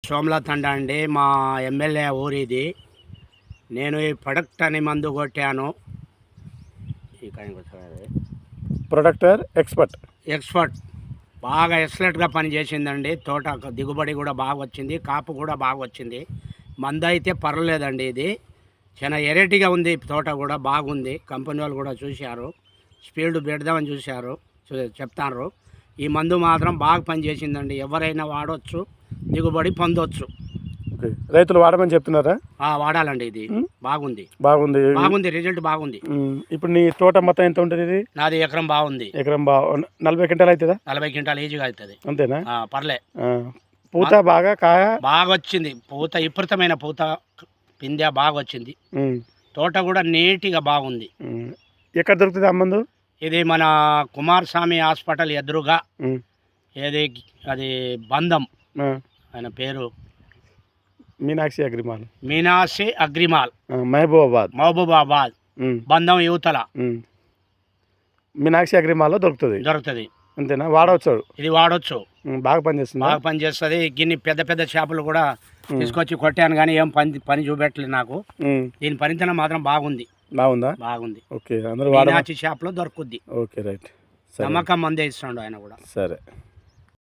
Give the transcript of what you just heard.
సోమలతండ అండి, మా ఎమ్మెల్యే ఊరిది. నేను ఈ ప్రొడక్ట్ అని మందు కొట్టాను. ప్రొడక్టర్ ఎక్స్పర్ట్ బాగా ఎక్సలెంట్గా పనిచేసిందండి. తోట దిగుబడి కూడా బాగా వచ్చింది, కాపు కూడా బాగా వచ్చింది. మందు అయితే పర్వాలేదండి, ఇది చాలా ఎరేటిగా ఉంది. తోట కూడా బాగుంది. కంపెనీ వాళ్ళు కూడా చూశారు, స్పీడ్ పెడదామని చూశారు, చెప్తారు. ఈ మందు మాత్రం బాగా పనిచేసిందండి. ఎవరైనా వాడవచ్చు, దిగుబడి పొందొచ్చు. రైతులు వాడమని చెప్తున్నారా? వాడాలండి, ఇది బాగుంది. రిజల్ట్ బాగుంది. ఇప్పుడు నీ తోట మొత్తం ఎంత ఉంటుంది? ఇది నాది ఎకరం బాగుంది. ఎకరం 40 క్వింటాలు అవుతుందా? 40 క్వింటాలు ఈజీగా అవుతుంది. అంతేనా? పర్లే. పూత బాగా కాయ బాగా వచ్చింది. పూత విపరీతమైన పూత, పిందె బాగా వచ్చింది. తోట కూడా నీట్గా బాగుంది. ఎక్కడ దొరుకుతుంది ఆ మందు? ఇది మన కుమారస్వామి హాస్పిటల్ ఎదురుగా, ఏది అది బంధం, ఆయన పేరు మీనాక్షి అగ్రిమాల్, మహబూబాబాద్ బంధం యువతల మీనాక్షి అగ్రిమాల్లో దొరుకుతుంది. అంతేనా? వాడవచ్చు, ఇది వాడవచ్చు. బాగా పనిచేస్తుంది. గిన్ని పెద్ద పెద్ద చేపలు కూడా తీసుకొచ్చి కొట్టాను, కానీ ఏం పని చూపెట్టలేదు నాకు. దీని పనితనం మాత్రం బాగుంది. బాగుంది. ఓకే, మీనాక్షి చేపలో దొరుకుద్ది. Okay, right. నమ్మకం మందే ఇస్తున్నాడు ఆయన కూడా. సరే.